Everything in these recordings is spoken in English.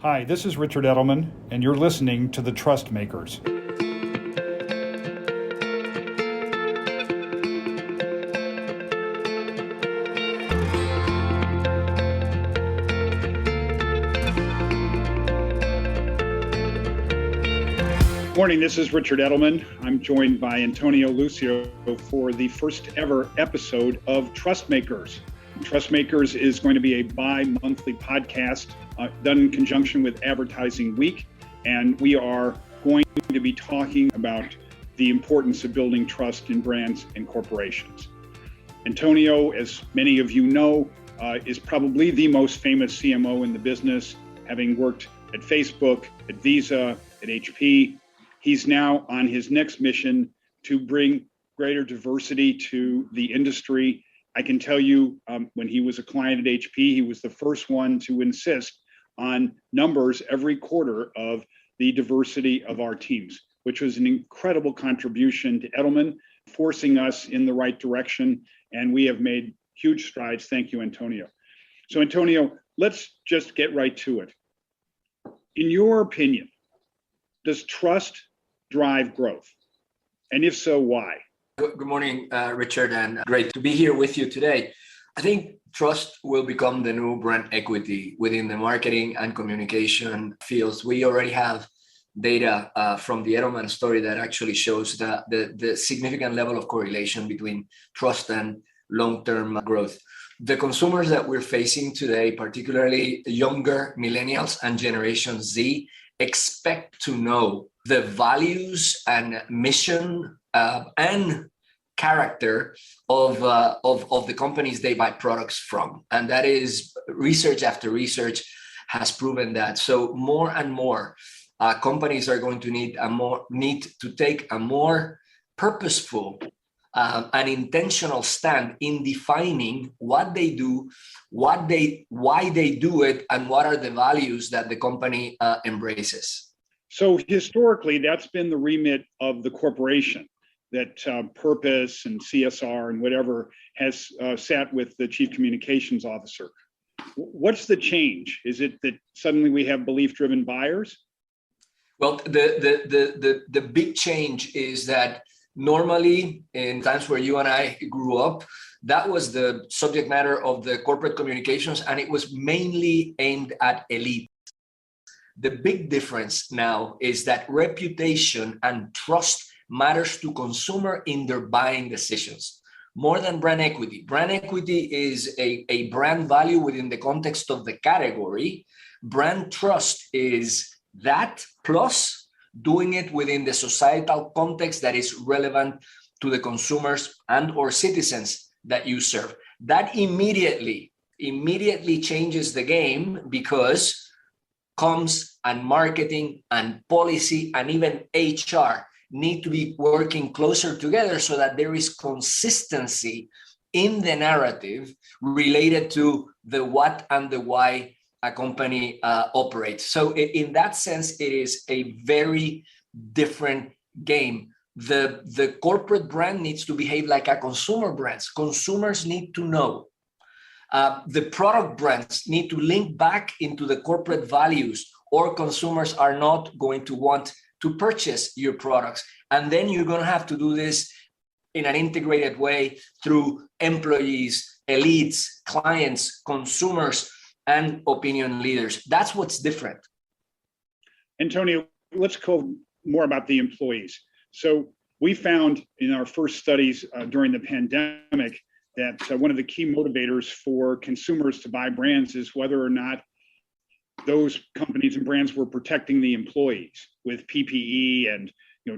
Hi, this is Richard Edelman, and you're listening to the TrustMakers. Morning, this is Richard Edelman. I'm joined by Antonio Lucio for the first ever episode of TrustMakers. TrustMakers is going to be a bi-monthly podcast done in conjunction with Advertising Week, and we are going to be talking about the importance of building trust in brands and corporations. Antonio, as many of you know, is probably the most famous CMO in the business, having worked at Facebook, at Visa, at HP. He's now on his next mission to bring greater diversity to the industry. I can tell you, when he was a client at HP, he was the first one to insist on numbers every quarter of the diversity of our teams, which was an incredible contribution to Edelman, forcing us in the right direction. And we have made huge strides. Thank you, Antonio. So, Antonio, let's just get right to it. In your opinion, does trust drive growth? And if so, why? Good morning, Richard, and great to be here with you today. I think trust will become the new brand equity within the marketing and communication fields. We already have data from the Edelman story that actually shows the significant level of correlation between trust and long-term growth. The consumers that we're facing today, particularly younger millennials and Generation Z, expect to know the values and mission and character of the companies they buy products from. And that is research after research has proven that. So more and more companies are going to need to take a more purposeful an intentional stand in defining what they do, why they do it, and what are the values that the company embraces. So historically, that's been the remit of the corporation, that purpose and CSR and whatever has sat with the chief communications officer. What's the change? Is it that suddenly we have belief-driven buyers? Well, the big change is that normally, in times where you and I grew up, that was the subject matter of the corporate communications, and it was mainly aimed at elite. The big difference now is that reputation and trust matters to consumer in their buying decisions, more than brand equity. Brand equity is a brand value within the context of the category. Brand trust is that plus doing it within the societal context that is relevant to the consumers and or citizens that you serve. That immediately changes the game, because comms and marketing and policy and even HR need to be working closer together so that there is consistency in the narrative related to the what and the why a company operates. So in that sense, it is a very different game. The corporate brand needs to behave like a consumer brand. Consumers need to know. The product brands need to link back into the corporate values, or consumers are not going to want to purchase your products. And then you're going to have to do this in an integrated way through employees, elites, clients, consumers, and opinion leaders. That's what's different. Antonio, let's go more about the employees. So we found in our first studies during the pandemic that one of the key motivators for consumers to buy brands is whether or not those companies and brands were protecting the employees with PPE and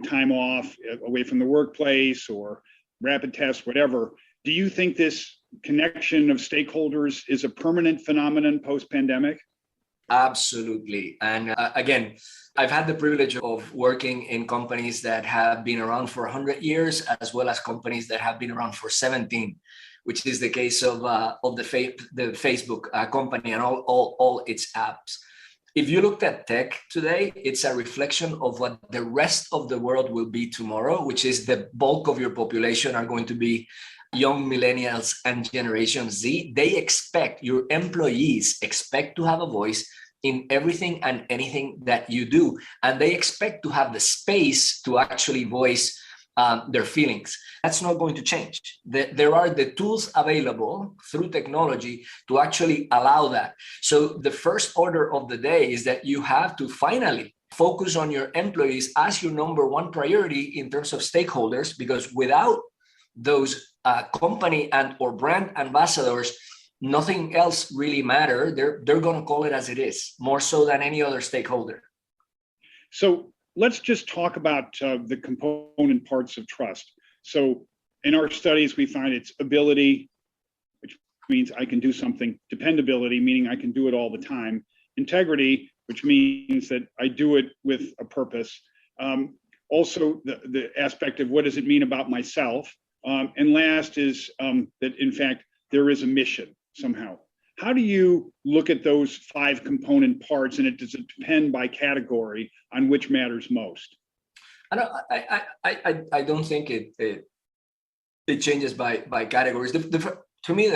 time off away from the workplace or rapid tests, whatever. Do you think this connection of stakeholders is a permanent phenomenon post-pandemic? Absolutely. And again, I've had the privilege of working in companies that have been around for 100 years, as well as companies that have been around for 17, which is the case of the Facebook company and all its apps. If you looked at tech today, it's a reflection of what the rest of the world will be tomorrow, which is the bulk of your population are going to be young millennials and Generation Z. They expect, your employees expect to have a voice, in everything and anything that you do. And they expect to have the space to actually voice their feelings. That's not going to change. There are the tools available through technology to actually allow that. So the first order of the day is that you have to finally focus on your employees as your number one priority in terms of stakeholders, because without those company and or brand ambassadors, nothing else really matter. They're going to call it as it is, more so than any other stakeholder. So let's just talk about the component parts of trust. So in our studies, we find it's ability, which means I can do something; dependability, meaning I can do it all the time; integrity, which means that I do it with a purpose. Also, the aspect of what does it mean about myself? And last is that, in fact, there is a mission somehow. How do you look at those 5 component parts, and does it depend by category on which matters most? I don't think it changes by categories. To me,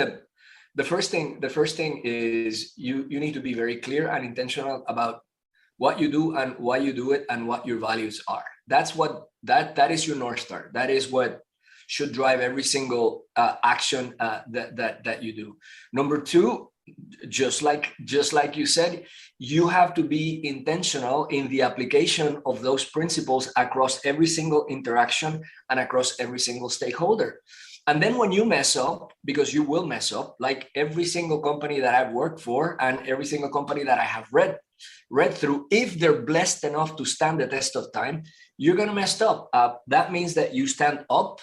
the first thing is you need to be very clear and intentional about what you do and why you do it and what your values are. That's what that is your North Star. That is what should drive every single action that you do. Number 2, just like you said, you have to be intentional in the application of those principles across every single interaction and across every single stakeholder. And then when you mess up, because you will mess up, like every single company that I've worked for and every single company that I have read through, if they're blessed enough to stand the test of time, you're going to mess up. That means that you stand up,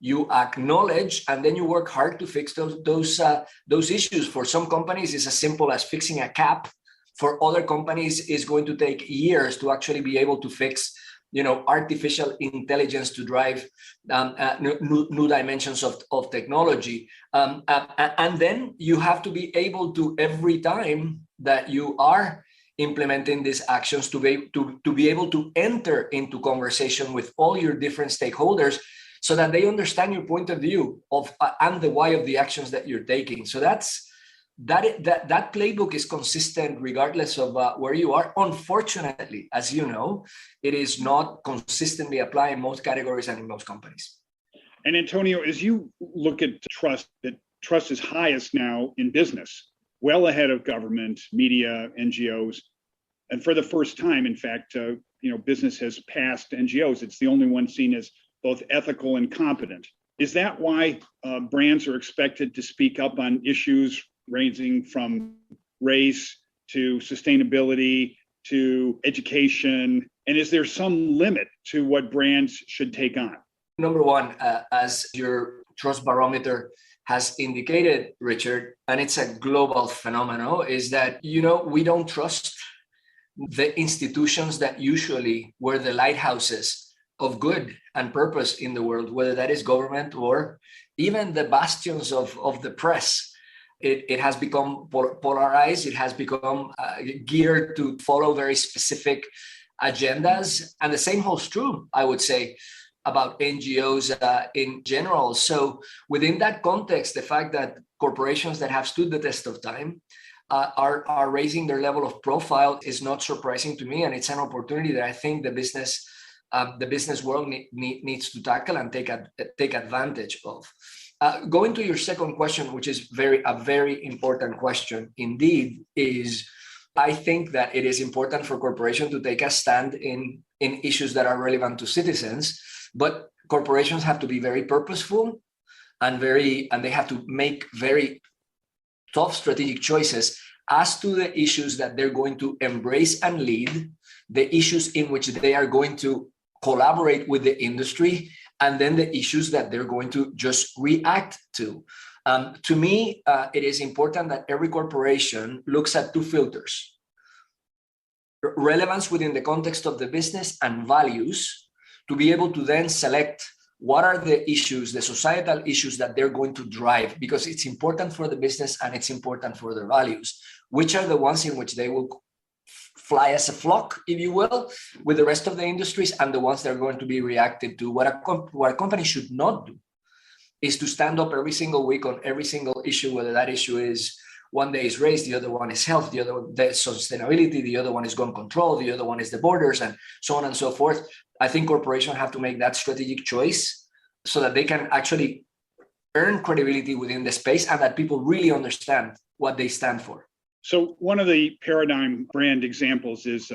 you acknowledge, and then you work hard to fix those issues. For some companies, it's as simple as fixing a cap. For other companies, it's going to take years to actually be able to fix, artificial intelligence to drive new dimensions of technology. And then you have to be able to, every time that you are implementing these actions, to be able to enter into conversation with all your different stakeholders, so that they understand your point of view of and the why of the actions that you're taking. So that playbook is consistent regardless of where you are. Unfortunately, as you know, it is not consistently applied in most categories and in most companies. And Antonio, as you look at trust, that trust is highest now in business, well ahead of government, media, NGOs. And for the first time, in fact, business has passed NGOs. It's the only one seen as both ethical and competent. Is that why brands are expected to speak up on issues ranging from race to sustainability to education? And is there some limit to what brands should take on? Number one, as your trust barometer has indicated, Richard, and it's a global phenomenon, is that, we don't trust the institutions that usually were the lighthouses of good and purpose in the world, whether that is government or even the bastions of the press. It has become polarized. It has become geared to follow very specific agendas. And the same holds true, I would say, about NGOs in general. So within that context, the fact that corporations that have stood the test of time are raising their level of profile is not surprising to me. And it's an opportunity that I think the business world needs to tackle and take advantage of. Going to your second question, which is a very important question indeed, is I think that it is important for corporations to take a stand in issues that are relevant to citizens, but corporations have to be very purposeful and they have to make very tough strategic choices as to the issues that they're going to embrace and lead, the issues in which they are going to collaborate with the industry, and then the issues that they're going to just react to. To me, it is important that every corporation looks at 2 filters: relevance within the context of the business and values, to be able to then select what are the issues, the societal issues that they're going to drive, because it's important for the business and it's important for their values, which are the ones in which they will fly as a flock, if you will, with the rest of the industries, and the ones that are going to be reacted to. What a company should not do is to stand up every single week on every single issue, whether that issue is One day is race, the other one is health, the other one is sustainability, the other one is gun control, the other one is the borders, and so on and so forth. I think corporations have to make that strategic choice so that they can actually earn credibility within the space and that people really understand what they stand for. So one of the paradigm brand examples is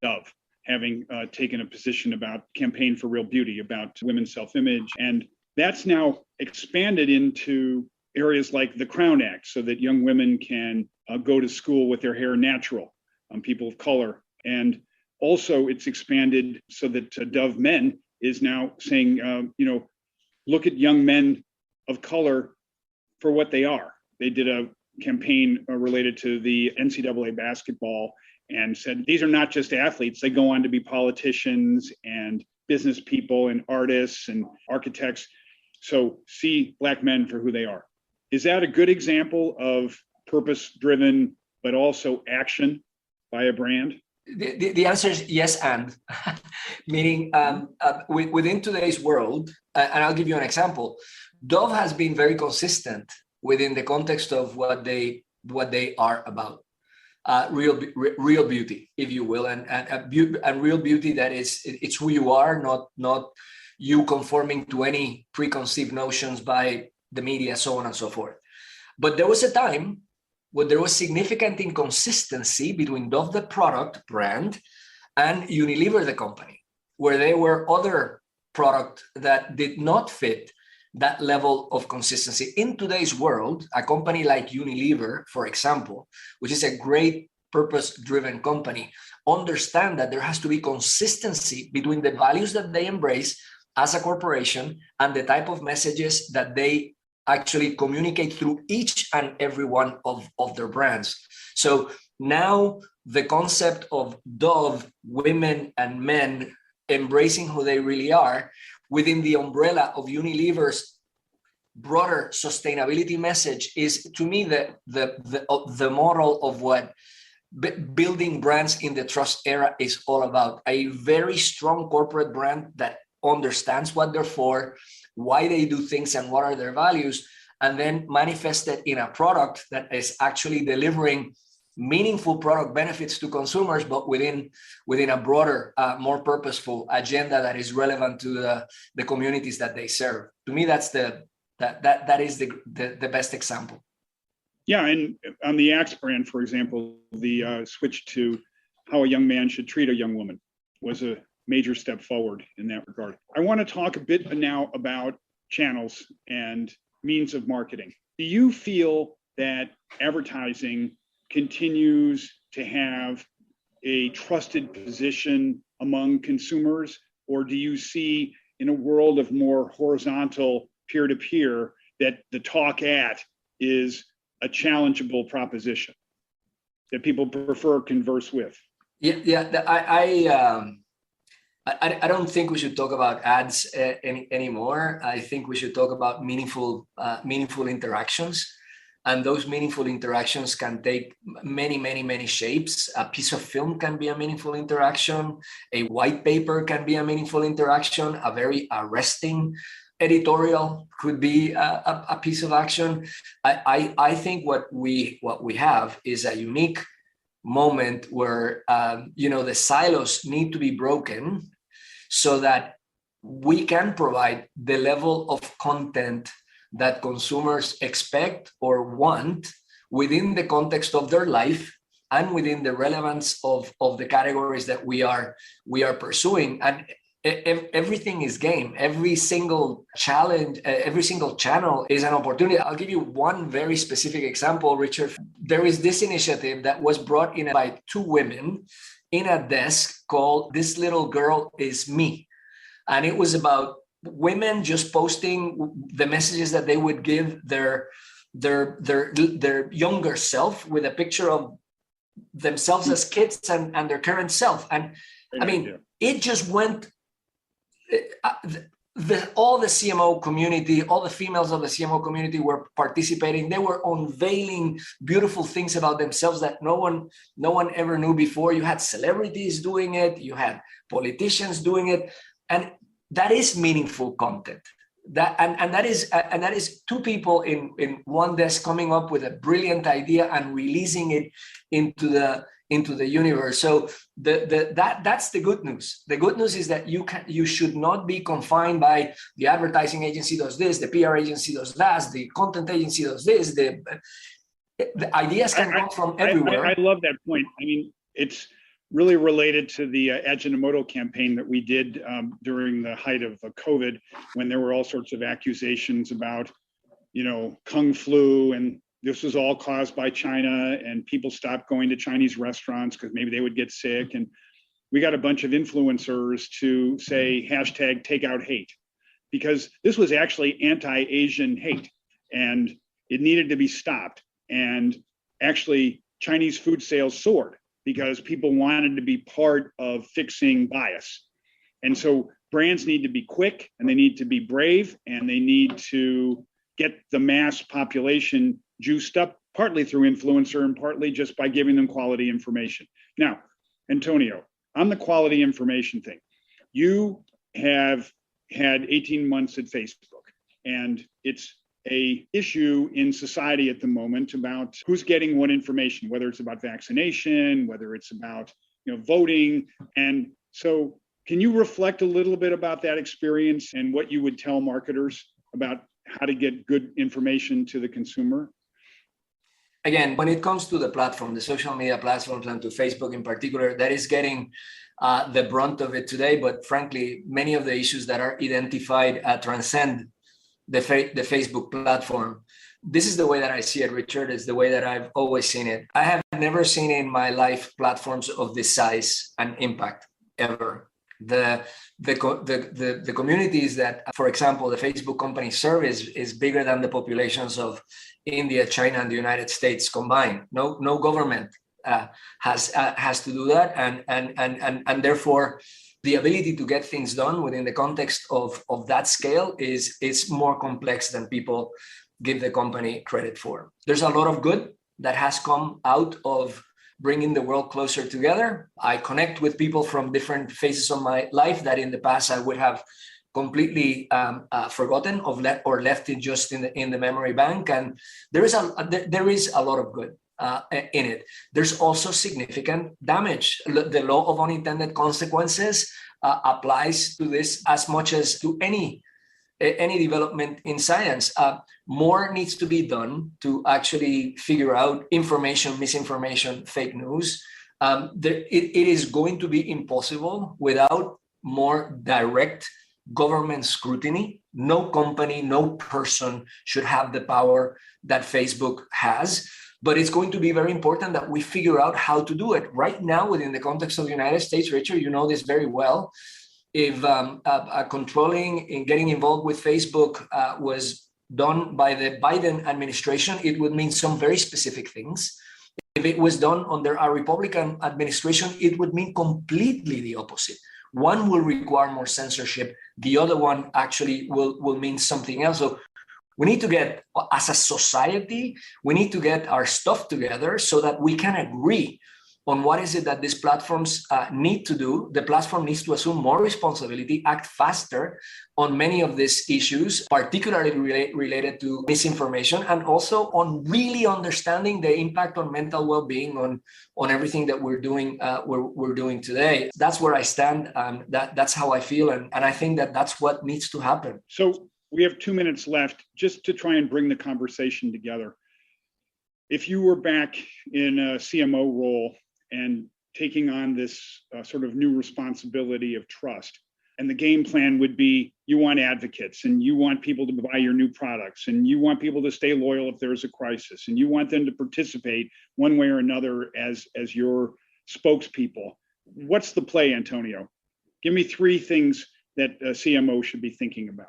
Dove, having taken a position about campaign for real beauty, about women's self-image. And that's now expanded into areas like the Crown Act so that young women can go to school with their hair natural, people of color. And also it's expanded so that Dove Men is now saying, look at young men of color for what they are. They did a campaign related to the NCAA basketball and said, these are not just athletes. They go on to be politicians and business people and artists and architects. So see Black men for who they are. Is that a good example of purpose-driven, but also action by a brand? The answer is yes, and meaning within today's world, and I'll give you an example. Dove has been very consistent within the context of what they are about, real beauty, if you will, and real beauty that is it's who you are, not you conforming to any preconceived notions by the media, so on and so forth. But there was a time when there was significant inconsistency between Dove, the product brand, and Unilever, the company, where there were other products that did not fit that level of consistency. In today's world, a company like Unilever, for example, which is a great purpose-driven company, understand that there has to be consistency between the values that they embrace as a corporation and the type of messages that they actually communicate through each and every one of their brands. So now the concept of Dove, women and men embracing who they really are within the umbrella of Unilever's broader sustainability message is, to me, the model of what building brands in the trust era is all about. A very strong corporate brand that understands what they're for, why they do things and what are their values, and then manifested in a product that is actually delivering meaningful product benefits to consumers, but within a broader, more purposeful agenda that is relevant to the communities that they serve. To me, that is the best example. Yeah, and on the Axe brand, for example, the switch to how a young man should treat a young woman was a major step forward in that regard. I want to talk a bit now about channels and means of marketing. Do you feel that advertising continues to have a trusted position among consumers, or do you see in a world of more horizontal peer-to-peer that the talk at is a challengeable proposition that people prefer converse with? I don't think we should talk about ads anymore. I think we should talk about meaningful interactions. And those meaningful interactions can take many shapes. A piece of film can be a meaningful interaction. A white paper can be a meaningful interaction. A very arresting editorial could be a piece of action. I think what we have is a unique moment where the silos need to be broken so that we can provide the level of content that consumers expect or want within the context of their life and within the relevance of the categories that we are pursuing. And everything is game. Every single challenge, every single channel is an opportunity. I'll give you one very specific example, Richard. There is this initiative that was brought in by two women in a desk called This Little Girl Is Me. And it was about women just posting the messages that they would give their younger self with a picture of themselves as kids and their current self. And I mean, it just went, all the CMO community, all the females of the CMO community were participating. They were unveiling beautiful things about themselves that no one ever knew before. You had celebrities doing it, you had politicians doing it, and that is meaningful content. that is two people in one desk coming up with a brilliant idea and releasing it into the universe. So that's the good news. The good news is that you should not be confined by the advertising agency does this, the PR agency does that, the content agency does this. The ideas can come from everywhere. I love that point. I mean, it's really related to the Ajinomoto campaign that we did during the height of COVID, when there were all sorts of accusations about, Kung flu, and this was all caused by China, and people stopped going to Chinese restaurants because maybe they would get sick. And we got a bunch of influencers to say #TakeOutHate, because this was actually anti-Asian hate and it needed to be stopped. And actually, Chinese food sales soared because people wanted to be part of fixing bias. And so brands need to be quick, and they need to be brave, and they need to get the mass population juiced up, partly through influencer and partly just by giving them quality information. Now, Antonio, on the quality information thing, you have had 18 months at Facebook, and it's a issue in society at the moment about who's getting what information, whether it's about vaccination, whether it's about voting. And so can you reflect a little bit about that experience and what you would tell marketers about how to get good information to the consumer? Again, when it comes to the platform, the social media platforms, and to Facebook in particular, that is getting the brunt of it today. But frankly, many of the issues that are identified transcend the Facebook platform. This is the way that I see it, Richard, is the way that I've always seen it. I have never seen in my life platforms of this size and impact ever. The communities that, for example, the Facebook company serve is bigger than the populations of India, China, and the United States combined. No government has to do that, and therefore the ability to get things done within the context of that scale is more complex than people give the company credit for. There's a lot of good that has come out of bringing the world closer together. I connect with people from different phases of my life that in the past I would have completely forgotten or left it just in the memory bank. And there is a lot of good in it. There's also significant damage. The law of unintended consequences applies to this as much as to any development in science. More needs to be done to actually figure out information, misinformation, fake news. It is going to be impossible without more direct government scrutiny. No company, no person should have the power that Facebook has. But it's going to be very important that we figure out how to do it. Right now, within the context of the United States, Richard, you know this very well. If controlling and getting involved with Facebook was done by the Biden administration, it would mean some very specific things. If it was done under a Republican administration, it would mean completely the opposite. One will require more censorship. The other one actually will mean something else. So we need to get, as a society, we need to get our stuff together so that we can agree on what is it that these platforms need to do. The platform needs to assume more responsibility, act faster on many of these issues, particularly related to misinformation, and also on really understanding the impact on mental well-being on everything that we're doing today. That's where I stand. That's how I feel, and I think that that's what needs to happen. So we have 2 minutes left, just to try and bring the conversation together. If you were back in a CMO role and taking on this sort of new responsibility of trust, and the game plan would be, you want advocates, and you want people to buy your new products, and you want people to stay loyal if there's a crisis, and you want them to participate one way or another as your spokespeople. What's the play, Antonio? Give me 3 things that a CMO should be thinking about.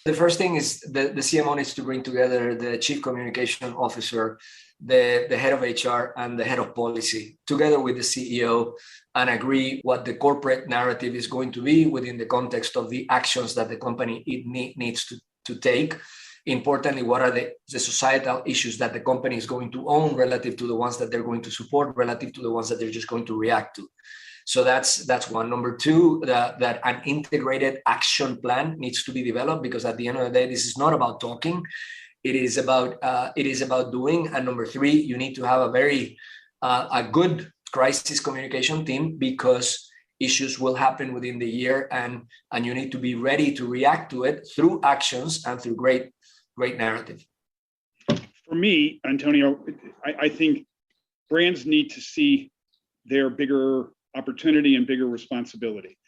The first thing is the CMO needs to bring together the chief communication officer, the head of HR, and the head of policy, together with the CEO, and agree what the corporate narrative is going to be within the context of the actions that the company needs to take. Importantly, what are the societal issues that the company is going to own relative to the ones that they're going to support, relative to the ones that they're just going to react to. So that's one. Number two, that an integrated action plan needs to be developed, because at the end of the day, this is not about talking. It is about doing. And number three, you need to have a good crisis communication team, because issues will happen within the year, and you need to be ready to react to it through actions and through great narrative. For me, Antonio, I think brands need to see their bigger opportunity and bigger responsibility.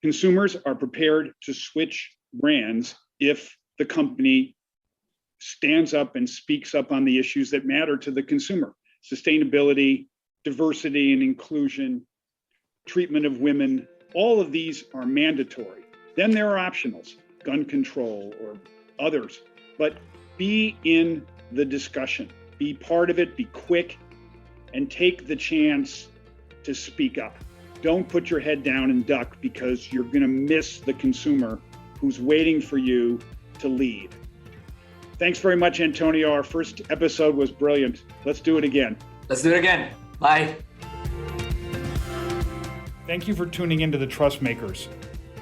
Consumers are prepared to switch brands if the company stands up and speaks up on the issues that matter to the consumer: sustainability, diversity and inclusion, treatment of women. All of these are mandatory. Then there are optionals, gun control or others, but be in the discussion, be part of it, be quick, and take the chance to speak up. Don't put your head down and duck, because you're going to miss the consumer who's waiting for you to lead. Thanks very much, Antonio. Our first episode was brilliant. Let's do it again. Let's do it again. Bye. Thank you for tuning into the TrustMakers,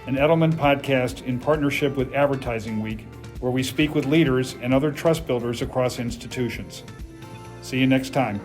an Edelman podcast in partnership with Advertising Week, where we speak with leaders and other trust builders across institutions. See you next time.